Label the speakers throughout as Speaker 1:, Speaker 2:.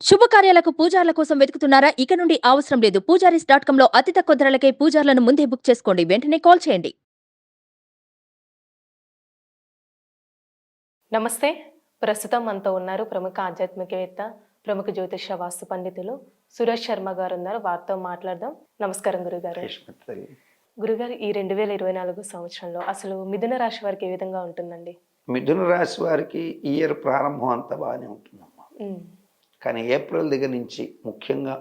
Speaker 1: శుభకార్యాలకు పూజార్ల కోసం వెతుకుతున్నారా? ఇక నుండి అవసరం లేదు. పూజారీస్.com లో అతి తక్కువ ధరలకే పూజార్లను ముందే బుక్ చేసుకోండి. వెంటనే కాల్ చేయండి.
Speaker 2: నమస్తే. ప్రస్తుతం మనతో ఉన్నారు ప్రముఖ ఆధ్యాత్మికవేత్త, ప్రముఖ జ్యోతిష వాస్తు పండితులు సురేష్ శర్మ గారు ఉన్నారు. వారితో మాట్లాడదాం. నమస్కారం గురుగారు. గురుగారు, ఈ 2024 సంవత్సరంలో అసలు మిథున రాశి వారికి ఏ విధంగా ఉంటుందండి?
Speaker 3: మిథున రాశి వారికి ఇయర్ ప్రారంభం అంతా బాగానే ఉంటుందమ్మా. కానీ ఏప్రిల్ దగ్గర నుంచి ముఖ్యంగా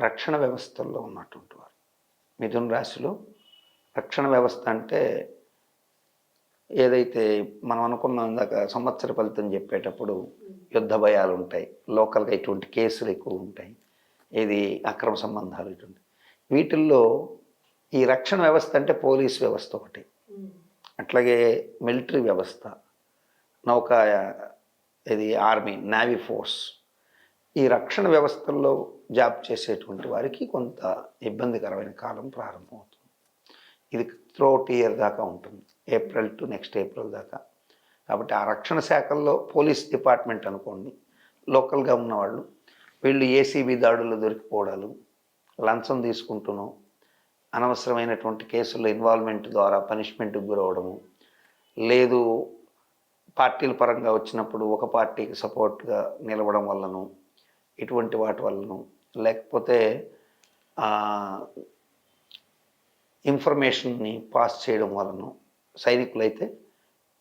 Speaker 3: రక్షణ వ్యవస్థల్లో ఉన్నటువంటి వారు, మిథున రాశిలో రక్షణ వ్యవస్థ అంటే ఏదైతే మనం అనుకున్నాం ఇందాక సంవత్సర ఫలితం చెప్పేటప్పుడు యుద్ధ భయాలు ఉంటాయి, లోకల్గా ఇటువంటి కేసులు ఎక్కువ ఉంటాయి, ఇది అక్రమ సంబంధాలు ఇటువంటి వీటిల్లో ఈ రక్షణ వ్యవస్థ అంటే పోలీస్ వ్యవస్థ ఒకటి, అట్లాగే మిలిటరీ వ్యవస్థ, నౌకా, ఇది ఆర్మీ, నేవీ ఫోర్స్, ఈ రక్షణ వ్యవస్థల్లో జాబ్ చేసేటువంటి వారికి కొంత ఇబ్బందికరమైన కాలం ప్రారంభమవుతుంది. ఇది త్రూఅవుట్ ఇయర్ దాకా ఉంటుంది, ఏప్రిల్ టు నెక్స్ట్ ఏప్రిల్ దాకా. కాబట్టి ఆ రక్షణ శాఖల్లో పోలీస్ డిపార్ట్మెంట్ అనుకోండి, లోకల్గా ఉన్నవాళ్ళు వీళ్ళు ఏసీబీ దాడుల్లో దొరికిపోవడాలు, లంచం తీసుకుంటూనో అనవసరమైనటువంటి కేసుల్లో ఇన్వాల్వ్మెంట్ ద్వారా పనిష్మెంట్కి గురవడము, లేదు పార్టీల పరంగా వచ్చినప్పుడు ఒక పార్టీకి సపోర్ట్గా నిలవడం వల్లను, ఇటువంటి వాటి వల్లను, లేకపోతే ఇన్ఫర్మేషన్ని పాస్ చేయడం వలన, సైనికులైతే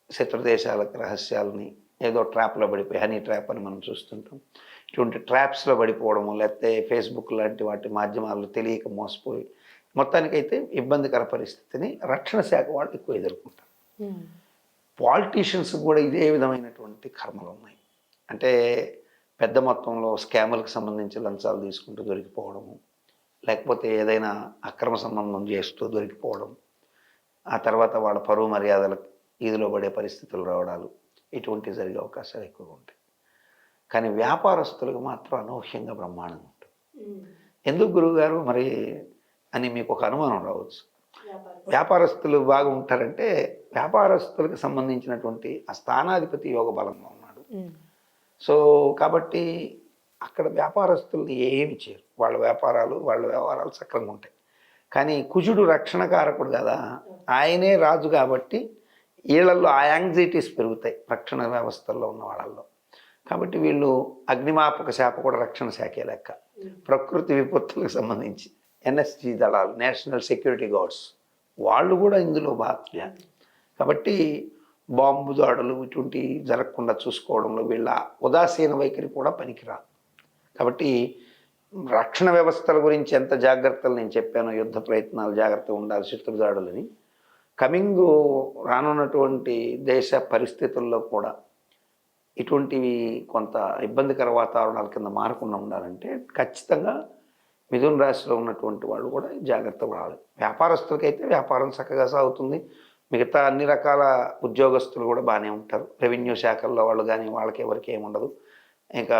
Speaker 3: శత్రు దేశాలకు రహస్యాలని ఏదో ట్రాప్లో పడిపోయి, హనీ ట్రాప్ అని మనం చూస్తుంటాం, ఇటువంటి ట్రాప్స్లో పడిపోవడము, లేకపోతే ఫేస్బుక్ లాంటి వాటి మాధ్యమాల్లో తెలియక మోసపోయి మొత్తానికైతే ఇబ్బందికర పరిస్థితిని రక్షణ శాఖ వాళ్ళు ఎక్కువ ఎదుర్కొంటారు. పాలిటీషియన్స్ కూడా ఇదే విధమైనటువంటి కర్మలు ఉన్నాయి. అంటే పెద్ద మొత్తంలో స్కాములకు సంబంధించి లంచాలు తీసుకుంటూ దొరికిపోవడము, లేకపోతే ఏదైనా అక్రమ సంబంధం చేస్తూ దొరికిపోవడం, ఆ తర్వాత వాళ్ళ పరువు మర్యాదలకు ఈదులో పడే పరిస్థితులు రావడాలు, ఇటువంటివి జరిగే అవకాశాలు ఎక్కువగా ఉంటాయి. కానీ వ్యాపారస్తులకు మాత్రం అనూహ్యంగా బ్రహ్మాండంగా ఉంటుంది. ఎందుకు గురువుగారు మరి అని మీకు ఒక అనుమానం రావచ్చు. వ్యాపారస్తులు బాగా ఉంటారంటే వ్యాపారస్తులకు సంబంధించినటువంటి ఆ స్థానాధిపతి యోగ బలంగా ఉన్నాడు. సో కాబట్టి అక్కడ వ్యాపారస్తులు ఏమి చేయరు, వాళ్ళ వ్యవహారాలు సక్రంగా ఉంటాయి. కానీ కుజుడు రక్షణకారకుడు కదా, ఆయనే రాజు కాబట్టి వీళ్ళల్లో ఆ యాంగ్జైటీస్ పెరుగుతాయి రక్షణ వ్యవస్థల్లో ఉన్న వాళ్ళల్లో. కాబట్టి వీళ్ళు అగ్నిమాపక శాఖ కూడా రక్షణ శాఖే లెక్క. ప్రకృతి విపత్తులకు సంబంధించి ఎన్ఎస్జి దళాలు, నేషనల్ సెక్యూరిటీ గార్డ్స్, వాళ్ళు కూడా ఇందులో బాధ్యత. కాబట్టి బాంబు దాడులు ఇటువంటి జరగకుండా చూసుకోవడంలో వీళ్ళ ఉదాసీన వైఖరి కూడా పనికిరాదు. కాబట్టి రక్షణ వ్యవస్థల గురించి ఎంత జాగ్రత్తలు నేను చెప్పానో, యుద్ధ ప్రయత్నాలు జాగ్రత్తగా ఉండాలి, శత్రు దాడులని, రానున్నటువంటి దేశ పరిస్థితుల్లో కూడా ఇటువంటివి కొంత ఇబ్బందికర వాతావరణాల కింద మారకుండా ఉండాలంటే ఖచ్చితంగా మిథున రాశిలో ఉన్నటువంటి వాళ్ళు కూడా జాగ్రత్త పడాలి. వ్యాపారస్తులకైతే వ్యాపారం చక్కగా సాగుతుంది, మిగతా అన్ని రకాల ఉద్యోగస్తులు కూడా బాగానే ఉంటారు. రెవెన్యూ శాఖల్లో వాళ్ళు కానీ వాళ్ళకి ఎవరికి ఏముండదు. ఇంకా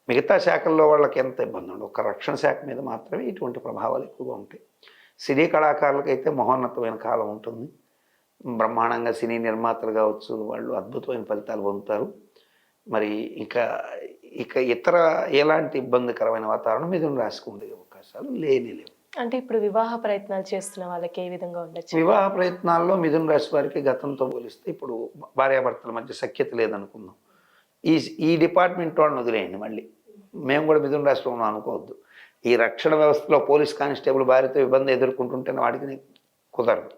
Speaker 3: మిగతా శాఖల్లో వాళ్ళకి ఎంత ఇబ్బంది ఉండదు, ఒక రక్షణ శాఖ మీద మాత్రమే ఇటువంటి ప్రభావాలు ఎక్కువగా ఉంటాయి. సినీ కళాకారులకైతే మహోన్నతమైన కాలం ఉంటుంది, బ్రహ్మాండంగా సినీ నిర్మాతలు కావచ్చు, వాళ్ళు అద్భుతమైన ఫలితాలు పొందుతారు. మరి ఇక ఇతర ఎలాంటి ఇబ్బందికరమైన వాతావరణం మిథున రాశికి ఉండే అవకాశాలు లేవు.
Speaker 2: అంటే ఇప్పుడు వివాహ ప్రయత్నాలు చేస్తున్న వాళ్ళకి ఏ విధంగా ఉండొచ్చు?
Speaker 3: వివాహ ప్రయత్నాల్లో మిథున రాశి వారికి గతంతో పోలిస్తే ఇప్పుడు భార్యాభర్తల మధ్య సఖ్యత లేదనుకుందాం, ఈ డిపార్ట్మెంట్ వాళ్ళని వదిలేయండి. మళ్ళీ మేము కూడా మిథున రాశిలో ఉన్నాం అనుకోవద్దు. ఈ రక్షణ వ్యవస్థలో పోలీస్ కానిస్టేబుల్ భార్యతో ఇబ్బంది ఎదుర్కొంటుంటే వాడికి కుదరదు.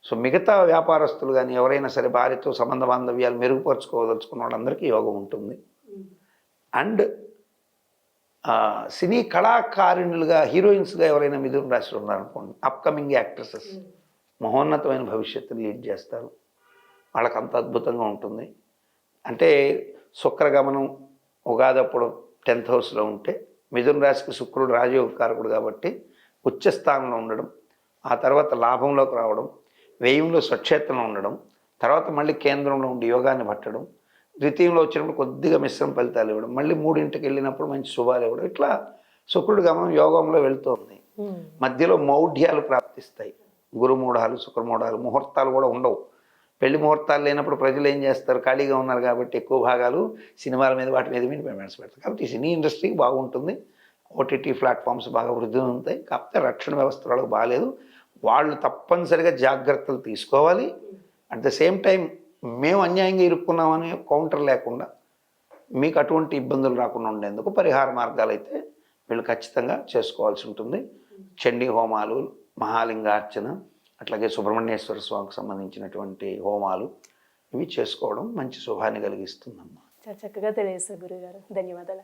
Speaker 3: సో మిగతా వ్యాపారస్తులు కానీ ఎవరైనా సరే భార్యతో సంబంధ బాంధవ్యాలు మెరుగుపరుచుకోదలుచుకున్న వాళ్ళందరికీ యోగం ఉంటుంది. అండ్ సినీ కళాకారిణులుగా, హీరోయిన్స్గా ఎవరైనా మిథున రాశిలో ఉన్నారనుకోండి, అప్కమింగ్ యాక్ట్రెసెస్ మహోన్నతమైన భవిష్యత్తుని లీడ్ చేస్తారు. వాళ్ళకి అంత అద్భుతంగా ఉంటుంది. అంటే శుక్రగమనం ఉగాదప్పుడు 10th హౌస్లో ఉంటే, మిథున రాశికి శుక్రుడు రాజయోగకారకుడు కాబట్టి ఉచ్చస్థానంలో ఉండడం, ఆ తర్వాత లాభంలోకి రావడం, వ్యయంలో స్వక్షేత్రంలో ఉండడం, తర్వాత మళ్ళీ కేంద్రంలో ఉండి యోగాన్ని పట్టడం, ద్వితీయంలో వచ్చినప్పుడు కొద్దిగా మిశ్రమ ఫలితాలు ఇవ్వడం, మళ్ళీ 3ంటికి వెళ్ళినప్పుడు మంచి శుభాలు ఇవ్వడం, ఇట్లా శుక్రుడు గమనం యోగంలో వెళుతోంది. మధ్యలో మౌఢ్యాలు ప్రాప్తిస్తాయి, గురుమూఢాలు, శుక్రమూఢాలు, ముహూర్తాలు కూడా ఉండవు. పెళ్లి ముహూర్తాలు లేనప్పుడు ప్రజలు ఏం చేస్తారు, ఖాళీగా ఉన్నారు కాబట్టి ఎక్కువ భాగాలు సినిమాల మీద వాటి మీద పేమెంట్స్ పెడతారు. కాబట్టి ఈ సినీ ఇండస్ట్రీ బాగుంటుంది, ఓటీటీ ప్లాట్ఫామ్స్ బాగా వృద్ధి ఉంటాయి. కాకపోతే రక్షణ వ్యవస్థ వాళ్ళకి బాగాలేదు. వాళ్ళు తప్పనిసరిగా జాగ్రత్తలు తీసుకోవాలి. అట్ ద సేమ్ టైం మేము అన్యాయంగా ఇరుక్కున్నామనే కౌంటర్ లేకుండా మీకు అటువంటి ఇబ్బందులు రాకుండా ఉండేందుకు పరిహార మార్గాలు అయితే వీళ్ళు ఖచ్చితంగా చేసుకోవాల్సి ఉంటుంది. చండీ హోమాలు, మహాలింగార్చన, అట్లాగే సుబ్రహ్మణ్యేశ్వర స్వామికి సంబంధించినటువంటి హోమాలు ఇవి చేసుకోవడం మంచి శుభాన్ని కలిగిస్తుందమ్మా.
Speaker 2: చాలా చక్కగా తెలియజేశారు గురుగారు. ధన్యవాదాలు.